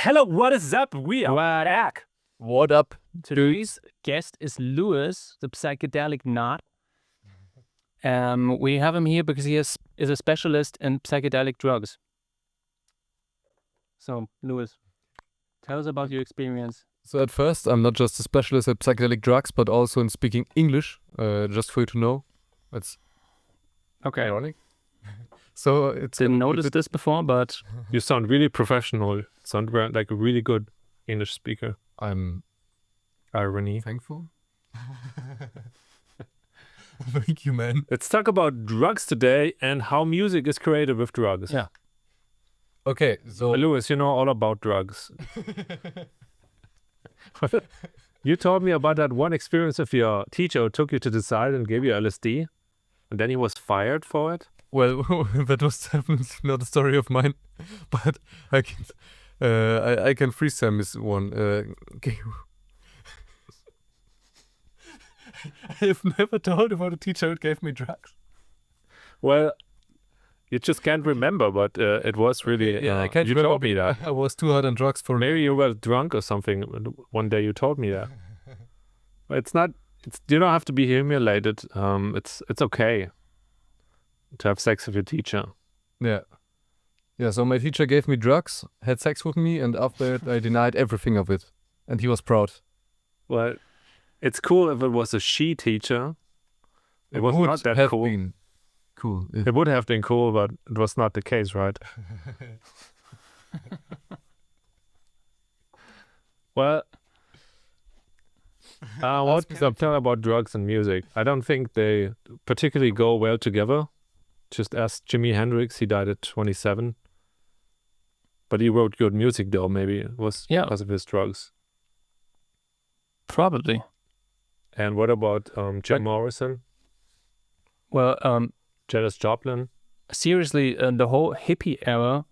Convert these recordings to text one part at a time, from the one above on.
Hello, what is up? We are back. What up? Today's guest is Louis, the psychedelic nut. We have him here because he is a specialist in psychedelic drugs. So, Louis, tell us about your experience. So at first, I'm not just a specialist at psychedelic drugs, but also in speaking English, just for you to know. That's Okay. ironic. So it's Didn't notice this before, but You sound really professional. Sound like a really good English speaker. I'm Irony. thankful. Thank you, man. Let's talk about drugs today and how music is created with drugs. Yeah. Okay, so Louis, you know all about drugs. You told me about that one experience of your teacher who took you to the side and gave you LSD, and then he was fired for it. well, that was definitely not a story of mine, but I can freestyle this one. I have never told about a teacher who gave me drugs. Well, you just can't remember, but it was really. Yeah, I can't You remember. told me that. I was too hard on drugs for Maybe you were drunk or something. One day you told me that. But it's not. You don't have to be humiliated. It's okay to have sex with your teacher. Yeah. Yeah, so my teacher gave me drugs, had sex with me, and after it, I denied everything of it. And he was proud. Well, it's cool if it was a she teacher. It was would not that have cool. been cool. It would have been cool, but it was not the case, right? Well, what can I tell about drugs and music? I don't think they particularly go well together. Just ask Jimi Hendrix. He died at 27. But he wrote good music, though. Maybe it was Yeah. because of his drugs. probably. And what about Jim Like- Morrison, Well, Janis Joplin? seriously, the whole hippie era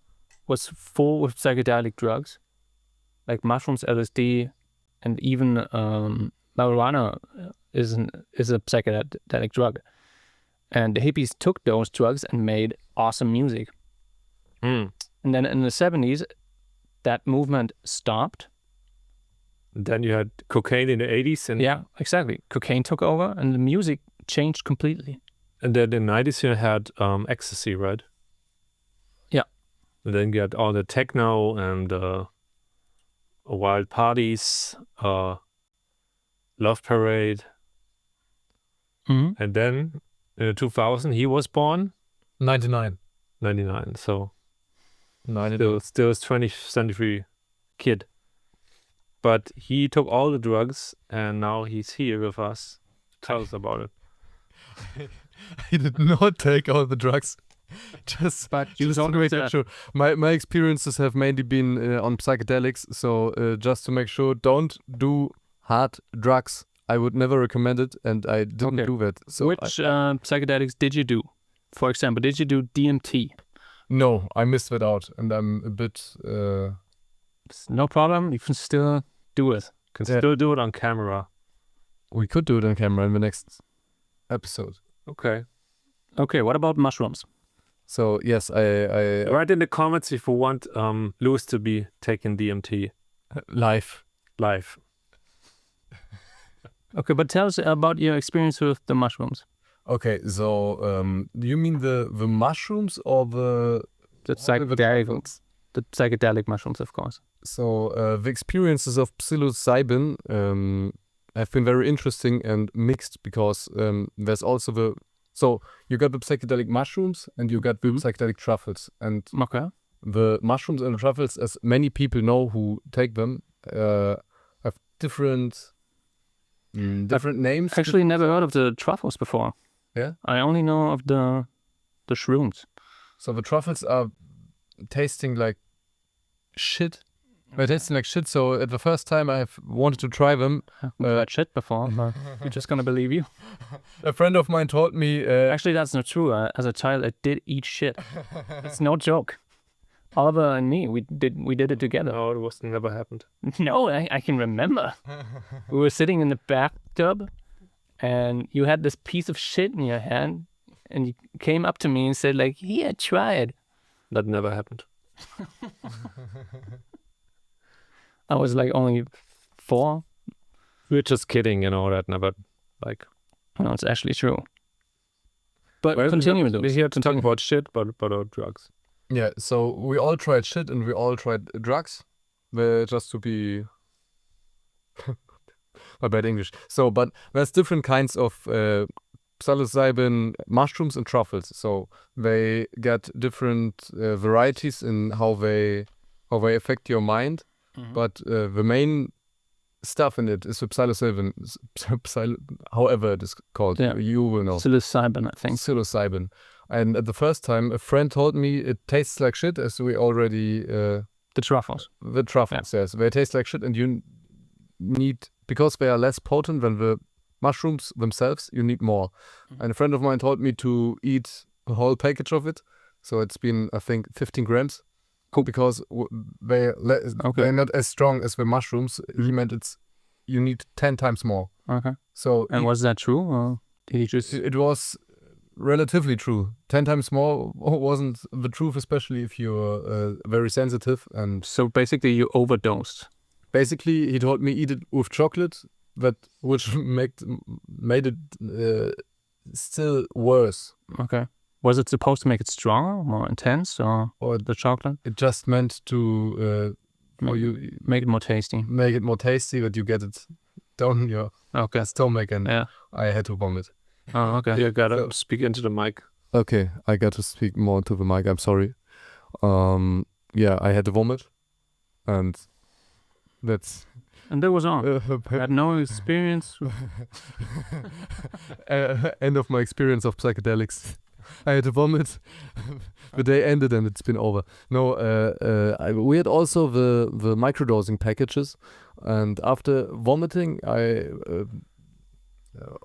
was full with psychedelic drugs, like mushrooms, LSD, and even marijuana is a psychedelic drug. And the hippies took those drugs and made awesome music. Mm. And then in the 70s, that movement stopped. Then you had cocaine in the 80s, and Yeah, exactly. Cocaine took over and the music changed completely. and then in the 90s you had ecstasy, right? Yeah. And then you had all the techno and wild parties, Love Parade, Mm-hmm. and then in 2000 he was born, 99. 99. So 99. still a 20th century kid. But he took all the drugs, and now he's here with us. Tell us about it. I did not take all the drugs. Just, But you just to always make sure. My experiences have mainly been on psychedelics. So just to make sure, don't do hard drugs. I would never recommend it, and I didn't Okay. do that. So which psychedelics did you do? For example, did you do DMT? no, I missed that out, and I'm a bit. It's no problem. You can still do it. Can Yeah. still do it on camera. We could do it on camera in the next episode. Okay. Okay, what about mushrooms? So yes, I Write in the comments if you want Louis to be taking DMT live. live. Okay, but tell us about your experience with the mushrooms. Okay, so do you mean the mushrooms or the The All the psychedelic, the psychedelic mushrooms, of course. So the experiences of psilocybin have been very interesting and mixed because there's also so you got the psychedelic mushrooms and you got the psychedelic truffles, and Okay. the mushrooms and the truffles, as many people know who take them, have different names. Actually, never heard of the truffles before. Yeah? I only know of the shrooms. So the truffles are tasting like shit. They're tasting like shit. So at the first time I have wanted to try them, We've heard shit before, but we're just gonna believe you. a friend of mine told me. Actually, that's not true. As a child, I did eat shit. It's no joke. Oliver and me, we did it together. No, it was never happened. No, I can remember. We were sitting in the bathtub, and you had this piece of shit in your hand, and you came up to me and said, like, "Here, try it." That never happened. I was like only 4. We're just kidding, that never, like... No, it's actually true. But Well, continue with we're those. here to talk about shit, but about drugs. Yeah, so we all tried shit and we all tried drugs. Just to be... my bad English. So, but there's different kinds of psilocybin mushrooms and truffles. So they get different varieties in how they affect your mind. Mhm. But the main stuff in it is the psilocybin, however it is called. Yeah. You will know. Psilocybin, I think. Psilocybin. And at the first time, a friend told me it tastes like shit, as we already... The truffles. the truffles, yes. They taste like shit, and you need... Because they are less potent than the mushrooms themselves, you need more. Mhm. And a friend of mine told me to eat a whole package of it. So it's been, I think, 15 grams. Cool. Because they're not as strong as the mushrooms. He meant you need 10 times more. Okay. So And was that true? Or did he just... it was relatively true. 10 times more wasn't the truth, especially if you're very sensitive. And So basically you overdosed. basically, he told me eat it with chocolate, which made it still worse. Okay. Was it supposed to make it stronger, more intense, or the chocolate? It just meant to you Make it more tasty. make it more tasty, but you get it down your Okay. stomach, and Yeah. I had to vomit. Oh, okay. You gotta So- speak into the mic. Okay, I got to speak more to the mic. I'm sorry. Yeah, I had to vomit, and that's And that was all. I had no experience. end of my experience of psychedelics. I had to vomit. The day ended and it's been over. No, we had also the microdosing packages, and after vomiting,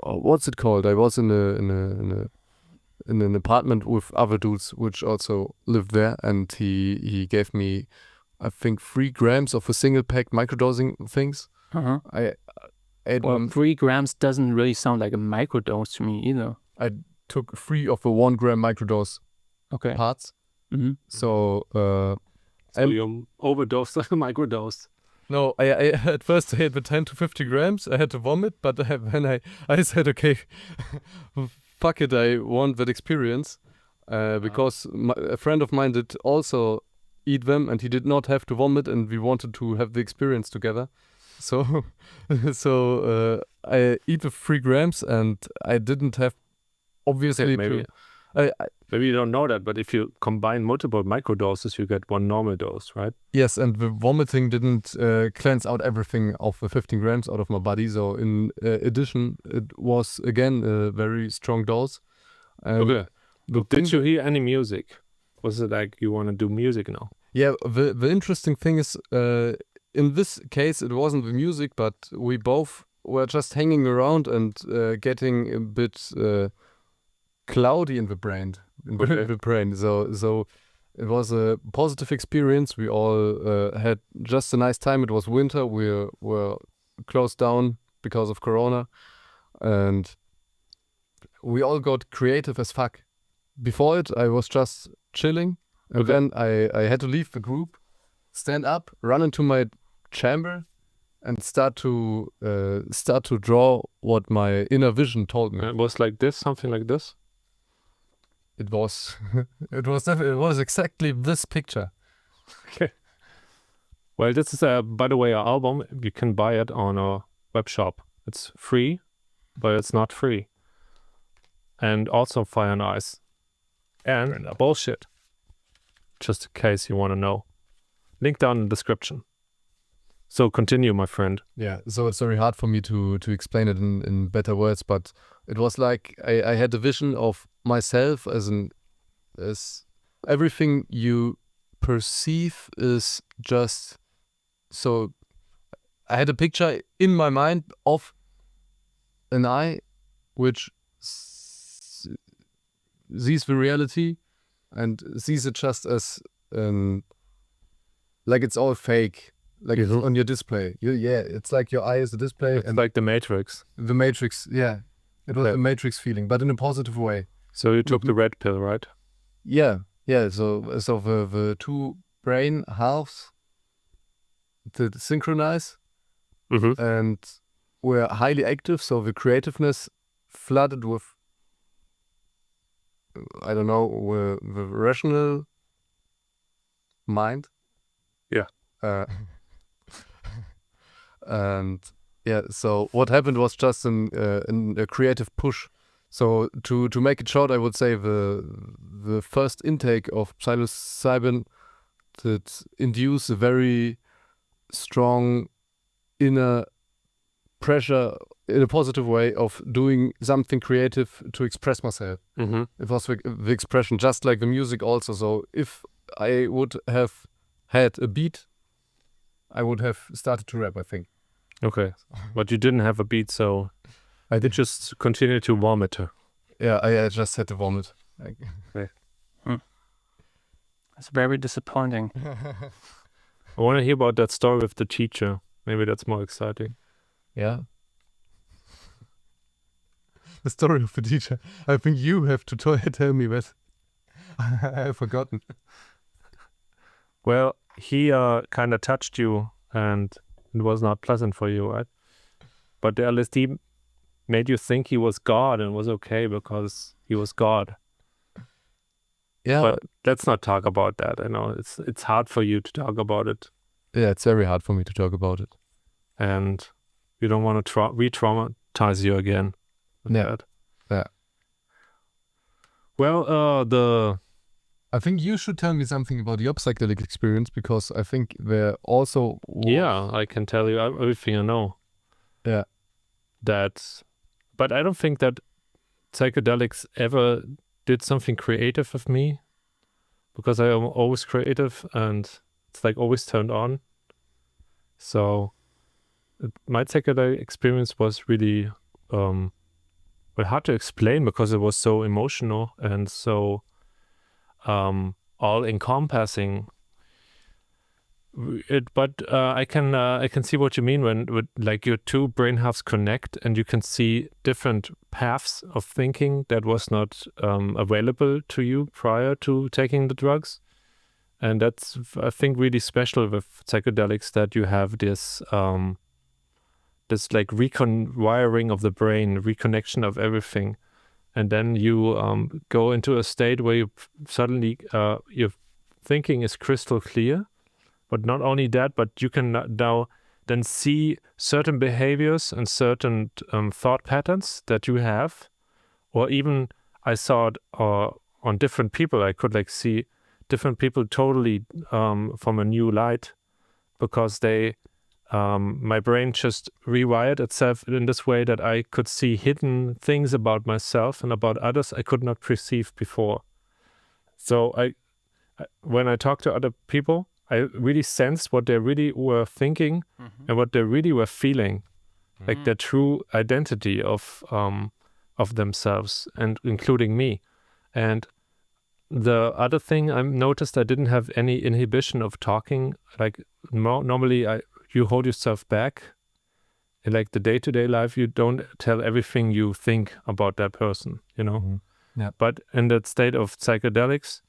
what's it called? I was in an apartment with other dudes which also lived there, and he gave me, I think, 3 grams of a single pack microdosing things. Uh-huh. I ate Well, one. 3 grams doesn't really sound like a microdose to me either. I took 3 of the 1 gram microdose Okay. parts. Mm-hmm. So So you overdosed like a microdose. no, I at first I had the 10 to 50 grams. I had to vomit, but then I said, okay, fuck it, I want that experience, because a friend of mine did also eat them, and he did not have to vomit, and we wanted to have the experience together. So, I eat the 3 grams, and I didn't have, obviously, Maybe I maybe you don't know that, but if you combine multiple microdoses, you get one normal dose, right? yes, and the vomiting didn't cleanse out everything of the 15 grams out of my body. So in addition, it was again a very strong dose. Okay. The Did thing- you hear any music? Was it like you want to do music now? Yeah, the interesting thing is, in this case, it wasn't the music, but we both were just hanging around and getting a bit cloudy in the brain. Okay. The brain. So it was a positive experience. We all had just a nice time. It was winter. We were closed down because of Corona, and we all got creative as fuck. Before it, I was just chilling, and Okay. then I had to leave the group, stand up, run into my chamber, and start to draw what my inner vision told me. It was like this, something like this. It was it was exactly this picture. Well, this is by the way, our album. You can buy it on our web shop. It's free, but it's not free. And also Fire and Ice. And bullshit. Just in case you want to know. Link down in the description. So continue, my friend. Yeah, so it's very hard for me to explain it in better words, but it was like I had a vision of myself as everything you perceive is just, so I had a picture in my mind of an eye which sees the reality and sees it just as like it's all fake. Like it's on your display. It's like your eye is the display. It's and like the Matrix. the Matrix, yeah. It was Yeah. a Matrix feeling, but in a positive way. So you took the red pill, right? Yeah. So the 2 brain halves that synchronize Mm-hmm. and were highly active. So the creativeness flooded with, I don't know, with the rational mind. Yeah. And yeah, so what happened was just a creative push. So to make it short, I would say the first intake of psilocybin that induced a very strong inner pressure in a positive way of doing something creative to express myself. Mm-hmm. It was the expression, just like the music also. So if I would have had a beat, I would have started to rap, I think. Okay. But you didn't have a beat, so I did. just continue to vomit. Yeah, I just had to vomit. It's very disappointing. I want to hear about that story with the teacher. Maybe that's more exciting. Yeah. The story of the teacher. I think you have to tell me that. I have forgotten. Well, he kind of touched you and it was not pleasant for you, right? But the LSD made you think he was God and was okay because he was God. Yeah. But let's not talk about that. I know it's hard for you to talk about it. Yeah, it's very hard for me to talk about it. And we don't want to re-traumatize you again with Yeah. that. Yeah. Well, I think you should tell me something about your psychedelic experience, because I think there also yeah, I can tell you everything I know. Yeah. But I don't think that psychedelics ever did something creative with me, because I am always creative and it's like always turned on. So my psychedelic experience was really hard to explain because it was so emotional and so all encompassing. But I can see what you mean when like your two brain halves connect and you can see different paths of thinking that was not available to you prior to taking the drugs. And that's, I think, really special with psychedelics, that you have this this like rewiring of the brain, reconnection of everything. And then you go into a state where you suddenly your thinking is crystal clear. But not only that, but you can now then see certain behaviors and certain thought patterns that you have, or even I saw it on different people. I could like see different people totally from a new light, because they my brain just rewired itself in this way that I could see hidden things about myself and about others I could not perceive before. So I when I talk to other people, I really sensed what they really were thinking and what they really were feeling, like their true identity of themselves, and including me. And the other thing I noticed, I didn't have any inhibition of talking. Like normally, you hold yourself back. In like the day-to-day life, you don't tell everything you think about that person, you know. Yeah. But in that state of psychedelics,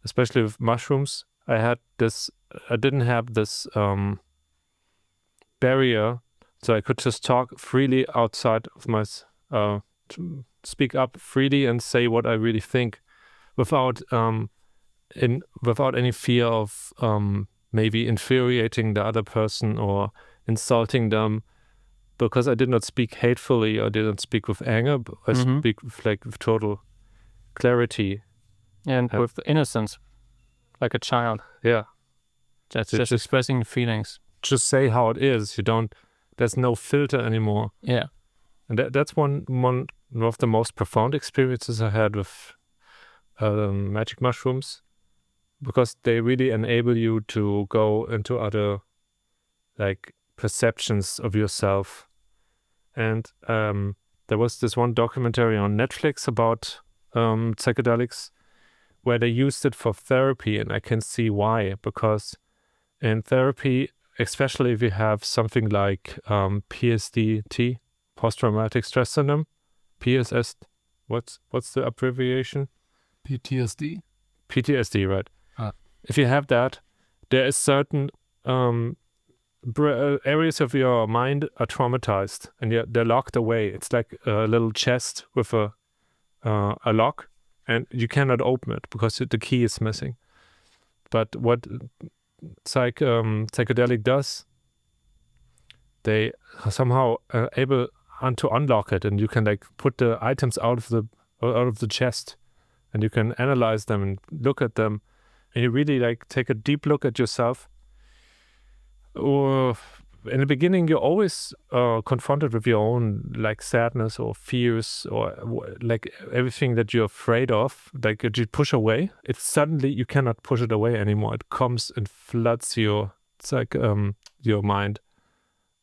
especially with mushrooms, I didn't have this barrier, so I could just talk freely outside of my, to speak up freely and say what I really think, without any fear of maybe infuriating the other person or insulting them, because I did not speak hatefully or didn't speak with anger, but I speak with total clarity And with innocence, like a child. Yeah. Just expressing feelings. Just say how it is. There's no filter anymore. Yeah. And that's one of the most profound experiences I had with magic mushrooms, because they really enable you to go into other like perceptions of yourself. And there was this one documentary on Netflix about psychedelics, where they used it for therapy, and I can see why. Because in therapy, especially if you have something like PSDT, post-traumatic stress syndrome, PSS, what's the abbreviation? PTSD? PTSD, right. If you have that, there is certain areas of your mind are traumatized and they're locked away. It's like a little chest with a lock, and you cannot open it because the key is missing. But what psychedelic does, they are somehow able to unlock it, and you can like put the items out of the chest, and you can analyze them and look at them, and you really like take a deep look at yourself. Or in the beginning, you're always confronted with your own like sadness or fears or like everything that you're afraid of, like that you push away. It's suddenly you cannot push it away anymore. It comes and floods your mind.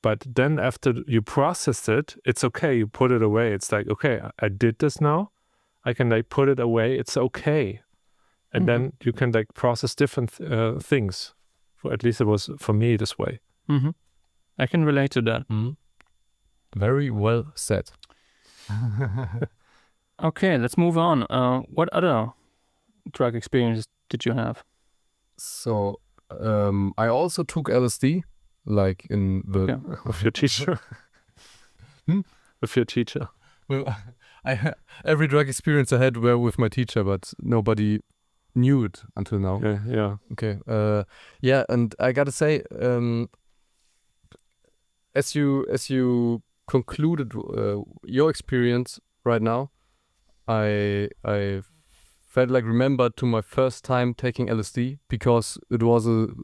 But then after you process it, it's okay. You put it away. It's like, okay, I did this now. I can like put it away. It's okay. And then you can like process different things. For at least it was for me this way. Mm-hmm. I can relate to that. Very well said. Okay, let's move on. What other drug experiences did you have? So I also took LSD, like in the With your teacher. With your teacher. Well, every drug experience I had were with my teacher, but nobody knew it until now. Yeah. Okay. And I gotta say, as you concluded your experience right now, I felt like remembered to my first time taking LSD, because it was an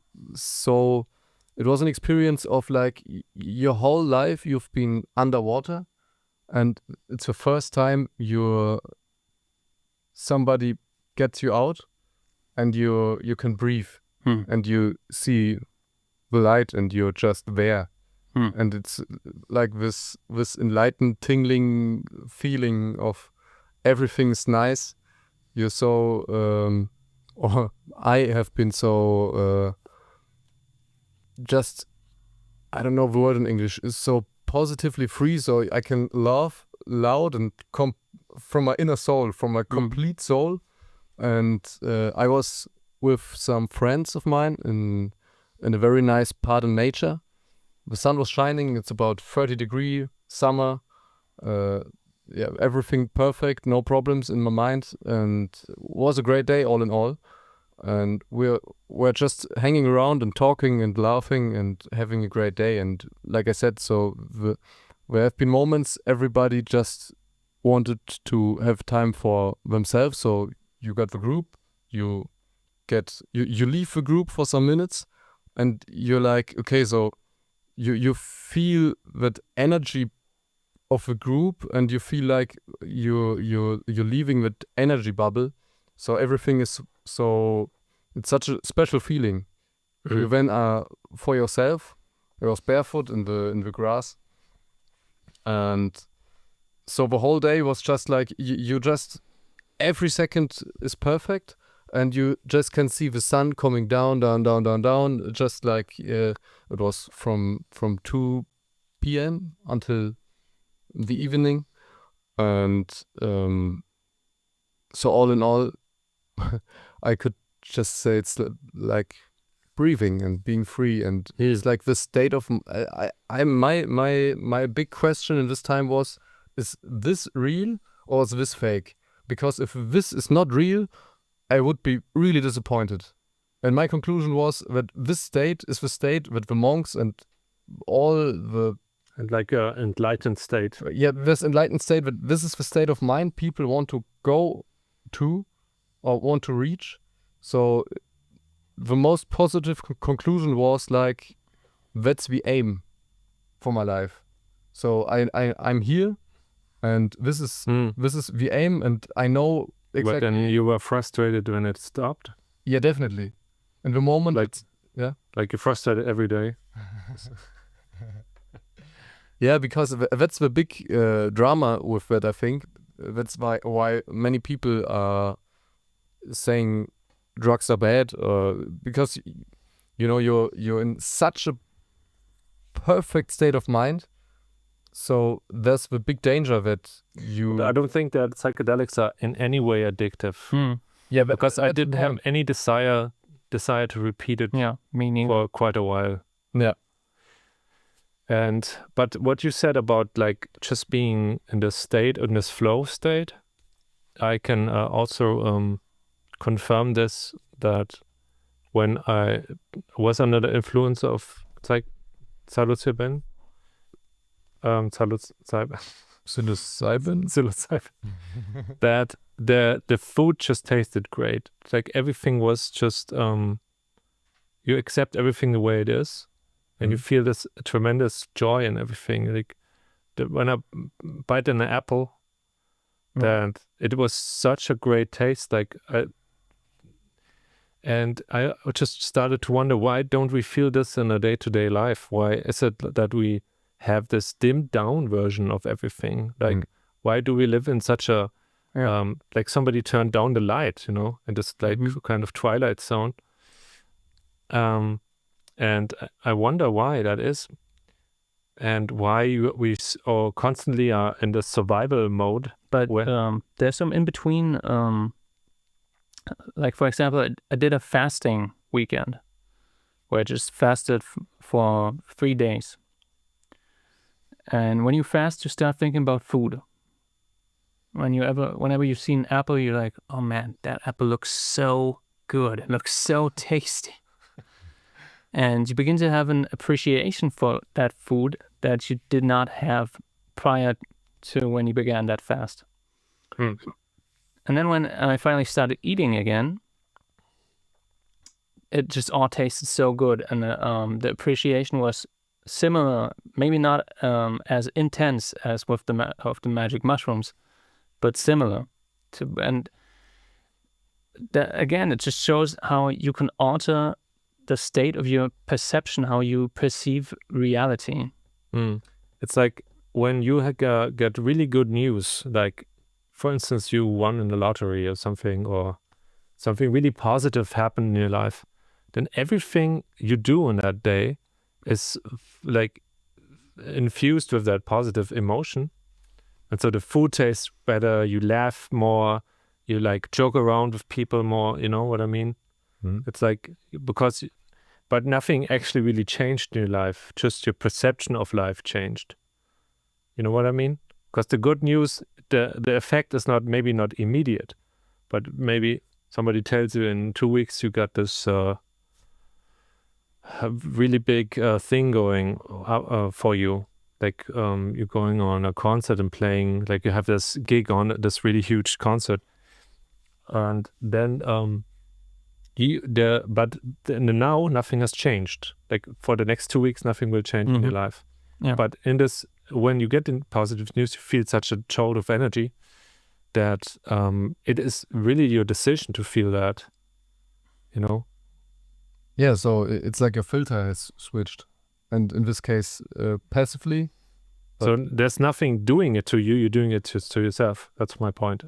experience of like your whole life you've been underwater, and it's the first time somebody gets you out, and you can breathe, and you see the light, and you're just there, and it's like this enlightened, tingling feeling of everything's nice. You're so, or I have been so, just, I don't know the word in English, is so positively free, so I can laugh loud and from my inner soul, from my complete soul. And I was with some friends of mine in a very nice part in nature. The sun was shining. It's about 30-degree summer. Everything perfect, no problems in my mind, and it was a great day all in all. And we're just hanging around and talking and laughing and having a great day. And like I said, so there have been moments everybody just wanted to have time for themselves. So you got the group, you leave the group for some minutes, and you're like, okay, so you feel that energy of a group, and you feel like you're leaving that energy bubble. So everything is it's such a special feeling. You then are for yourself. I was barefoot in the grass, and so the whole day was just like you just, every second is perfect, and you just can see the sun coming down, just like it was from 2 p.m. until the evening. And so all in all, I could just say it's like breathing and being free, and it's like the state of my big question in this time was, is this real or is this fake? Because if this is not real, I would be really disappointed. And my conclusion was that this state is the state that the monks and all the... And like an enlightened state. Yeah, this enlightened state, that this is the state of mind people want to go to or want to reach. So the most positive conclusion was like, that's the aim for my life. So I'm here, and this is the aim, and I know exactly. But then you were frustrated when it stopped? Yeah, definitely. In the moment, like you're frustrated every day. Yeah, because that's the big drama with that, I think. That's why many people are saying drugs are bad, because you're in such a perfect state of mind. So there's the big danger that you... I don't think that psychedelics are in any way addictive. Yeah, but because I didn't have any desire to repeat it me neither. for quite a while. Yeah. But what you said about like just being in this state, in this flow state, I can also confirm this, that when I was under the influence of psilocybin, psilocybin, that the food just tasted great. Like everything was just you accept everything the way it is, and you feel this tremendous joy in everything. Like when I bite in an apple, that it was such a great taste. And I just started to wonder, why don't we feel this in a day-to-day life? Why is it that we have this dimmed down version of everything? Like, why do we live in such a, like somebody turned down the light, you know, in this like kind of twilight zone? And I wonder why that is, and why we constantly are in the survival mode. But there's some in between. Like, for example, I did a fasting weekend where I just fasted for 3 days. And when you fast, you start thinking about food. Whenever you see an apple, you're like, oh man, that apple looks so good. It looks so tasty. And you begin to have an appreciation for that food that you did not have prior to when you began that fast. And then when I finally started eating again, it just all tasted so good. And the appreciation was similar, maybe not as intense as with the magic mushrooms, but similar. And again, it just shows how you can alter the state of your perception, how you perceive reality. It's like when you get really good news, like, for instance, you won in the lottery or something really positive happened in your life, then everything you do on that day is like infused with that positive emotion. And so the food tastes better, you laugh more, you like joke around with people more, you know what I mean? It's like, but nothing actually really changed in your life, just your perception of life changed. You know what I mean? Because the good news, the effect is maybe not immediate, but maybe somebody tells you in 2 weeks you got this really big thing going for you. Like you're going on a concert and playing, like you have this gig on this really huge concert, and then but in the now nothing has changed. Like for the next 2 weeks nothing will change in your life. But in this, when you get in positive news, you feel such a jolt of energy that it is really your decision to feel that, you know? Yeah, so it's like your filter has switched. And in this case, passively. So there's nothing doing it to you, you're doing it just to yourself. That's my point.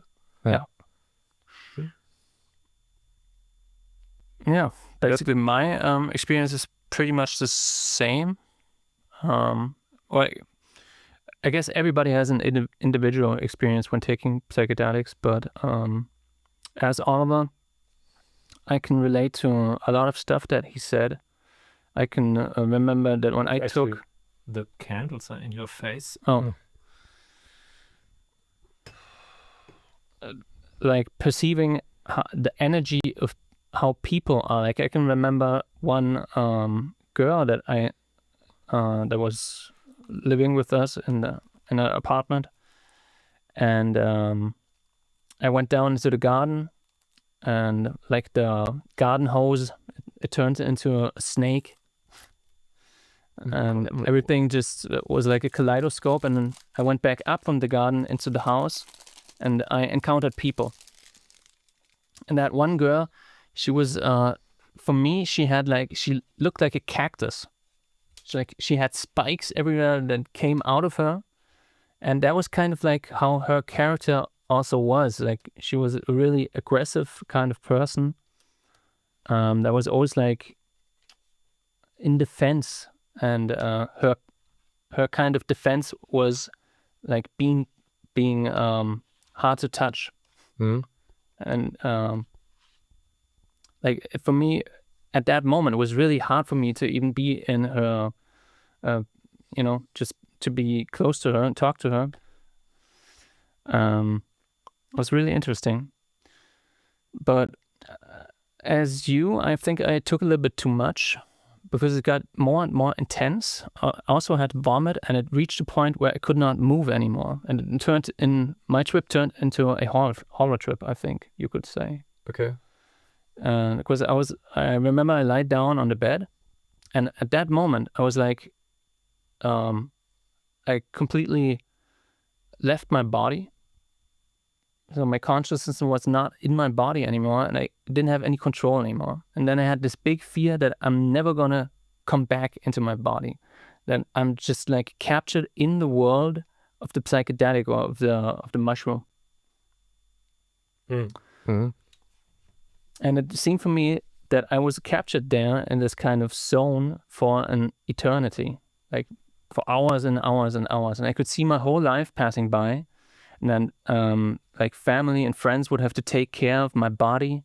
Yeah, basically my experience is pretty much the same. Like, I guess everybody has an individual experience when taking psychedelics, but as Oliver, I can relate to a lot of stuff that he said. I can remember that when I took... The candles are in your face. Like perceiving the energy of how people are. Like I can remember one girl that that was living with us in an apartment, and I went down into the garden, and like the garden hose, it turned into a snake, and everything just was like a kaleidoscope. And then I went back up from the garden into the house, and I encountered people. And that one girl, she was for me, she looked like a cactus. She had spikes everywhere that came out of her, and that was kind of like how her character also was. Like she was a really aggressive kind of person that was always like in defense, and her kind of defense was like being hard to touch. And like for me at that moment, it was really hard for me to even be in her just to be close to her and talk to her. Was really interesting. But as you, I think I took a little bit too much because it got more and more intense. I also had vomit, and it reached a point where I could not move anymore. And my trip turned into a horror trip, I think you could say. Okay. Because I remember I lied down on the bed, and at that moment I was like, I completely left my body. So my consciousness was not in my body anymore, and I didn't have any control anymore. And then I had this big fear that I'm never gonna come back into my body. That I'm just like captured in the world of the psychedelic or of the mushroom. Mm-hmm. And it seemed for me that I was captured there in this kind of zone for an eternity, like for hours and hours and hours. And I could see my whole life passing by. And then like family and friends would have to take care of my body.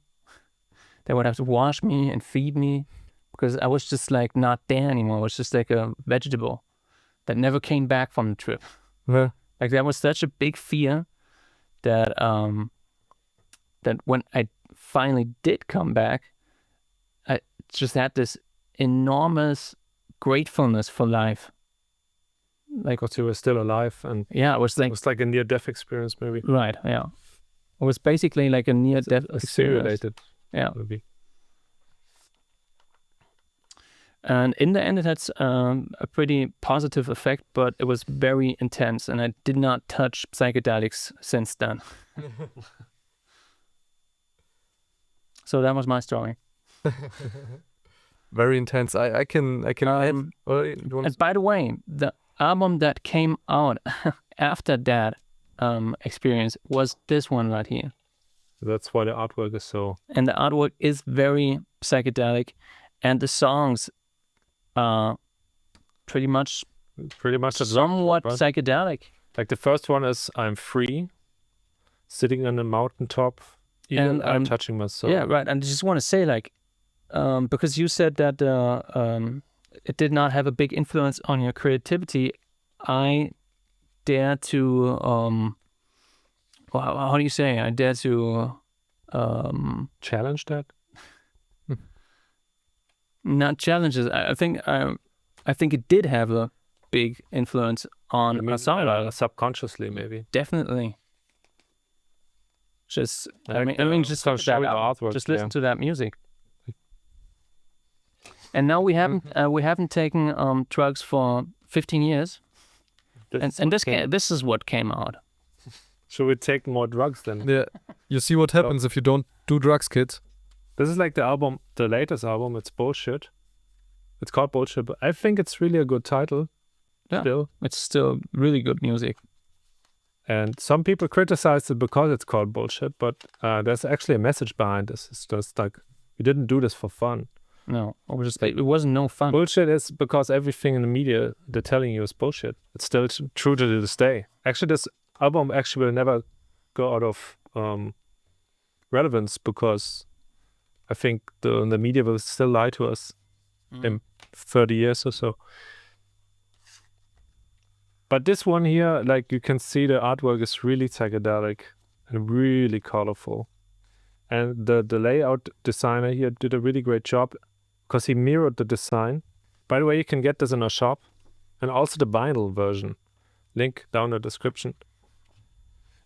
They would have to wash me and feed me because I was just like not there anymore. I was just like a vegetable that never came back from the trip. Yeah. Like that was such a big fear that that when I finally did come back, I just had this enormous gratefulness for life. Like, Because you were still alive, and yeah, it was it was like a near-death experience, maybe. right, yeah. It was basically like a near-death experience. Simulated, Yeah. maybe. And in the end, it had a pretty positive effect, but it was very intense, and I did not touch psychedelics since then. So that was my story. Very intense. I can add. Well, you want And by the way, the album that came out after that experience was this one right here. That's why the artwork is so. And the artwork is very psychedelic, and the songs are pretty much somewhat right? psychedelic. Like the first one is "I'm free," sitting on a mountaintop, And, I'm touching myself. Yeah, right. And I just want to say, like, because you said that it did not have a big influence on your creativity, I dare to, how do you say? I dare to Challenge that. not challenge it. I think it did have a big influence on I mean, a songwriter. subconsciously, maybe. Definitely. Just, I Like, mean, just so look at show that the album. artwork, Just listen yeah. to that music. And now we haven't taken drugs for 15 years, and this is what came out. Should we take more drugs then? Yeah. You see what happens if you don't do drugs, kid. This is like the album, the latest album. It's Bullshit. It's called Bullshit, but I think it's really a good title. Yeah. Still. It's still really good music. And some people criticize it because it's called Bullshit, but there's actually a message behind this. It's just like, we didn't do this for fun. No, it wasn't no fun. Bullshit is because everything in the media they're telling you is bullshit. It's still true to this day. Actually, this album actually will never go out of relevance because I think the media will still lie to us in 30 years or so. But this one here, like you can see the artwork is really psychedelic and really colorful. And the layout designer here did a really great job because he mirrored the design. By the way, you can get this in our shop and also the vinyl version. Link down in the description.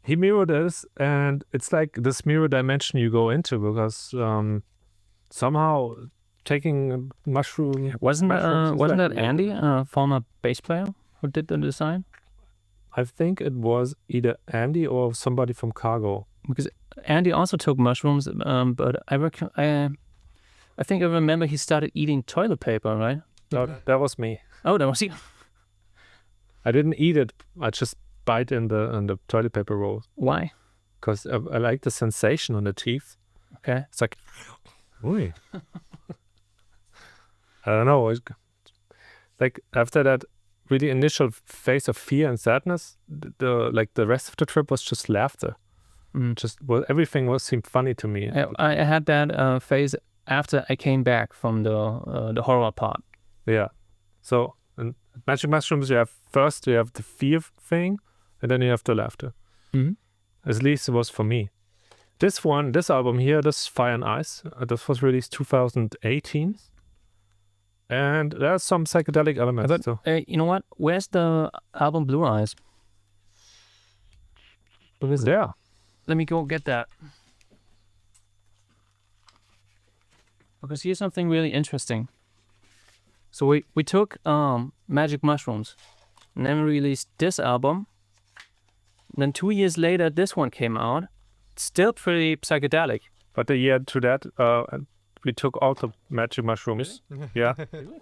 He mirrored this, and it's like this mirror dimension you go into because somehow taking mushroom... Wasn't mushrooms is that Andy, a former bass player, who did the design? I think it was either Andy or somebody from Cargo. Because Andy also took mushrooms, but I think I remember he started eating toilet paper, right? No, that was me. Oh, that was he. I didn't eat it. I just bite in the toilet paper roll Why? because I like the sensation on the teeth. Okay. It's like, ooh. I don't know. Like after that really initial phase of fear and sadness, the rest of the trip was just laughter. Everything seemed funny to me. I had that phase after I came back from the horror part. Yeah. So and Magic Mushrooms, you have the fear thing, and then you have the laughter. At least it was for me. This album here, this Fire and Ice, this was released 2018. And there's some psychedelic elements. So. You know what? Where's the album Blue Eyes? What is there? Let me go get that. Because here's something really interesting. So we took Magic Mushrooms, and then we released this album. And then 2 years later, this one came out. Still pretty psychedelic. But the year to that, we took all the Magic Mushrooms. Yeah.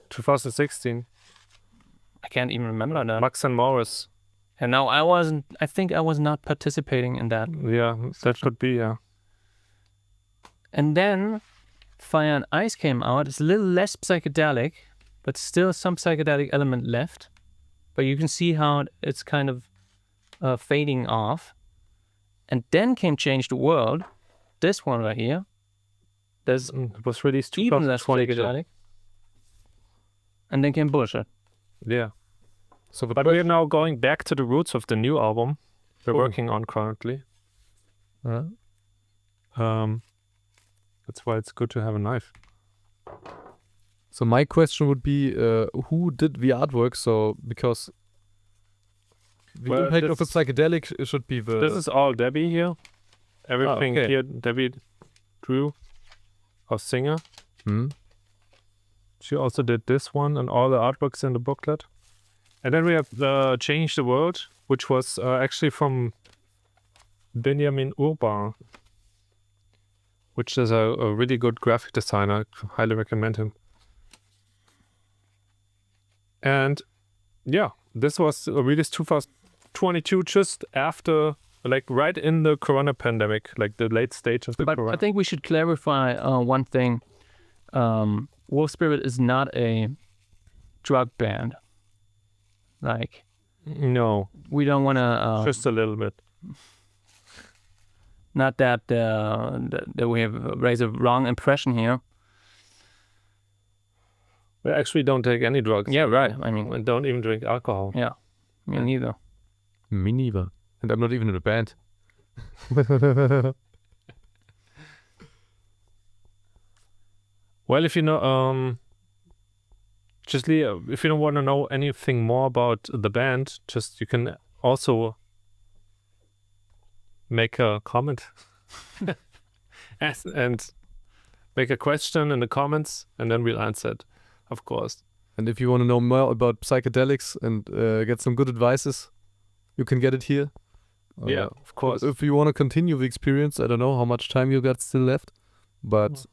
2016. I can't even remember that. Max and Morris. And now I think I was not participating in that. Yeah, that should be, yeah. And then Fire and Ice came out. It's a little less psychedelic, but still some psychedelic element left. But you can see how it's kind of fading off. And then came Change the World. This one right here. There's It was released even less 2022. psychedelic. And then came Bullshit. Yeah. So, but we're now going back to the roots of the new album we're working on currently. That's why it's good to have a knife. So my question would be, who did the artwork? So because the Well, impact of a psychedelic should be the. This is all Debbie here. Everything okay. here, Debbie drew, our singer. She also did this one and all the artworks in the booklet. And then we have the Change the World, which was actually from Benjamin Urban, which is a really good graphic designer. I highly recommend him. And yeah, this was released 2022, just after, like right in the Corona pandemic, like the late stage of the But Corona. I think we should clarify one thing. Wolf Spirit is not a drug band. Like, No, we don't want to. just a little bit. Not that that we have raised a wrong impression here. We actually don't take any drugs. Yeah, right. I mean, And don't even drink alcohol. yeah, me neither. Me neither. And I'm not even in a band. Well, if you know, if you don't want to know anything more about the band, just you can also make a comment and make a question in the comments, and then we'll answer it, of course. And if you want to know more about psychedelics and get some good advices, you can get it here. Yeah, of course. If you want to continue the experience, I don't know how much time you got still left, but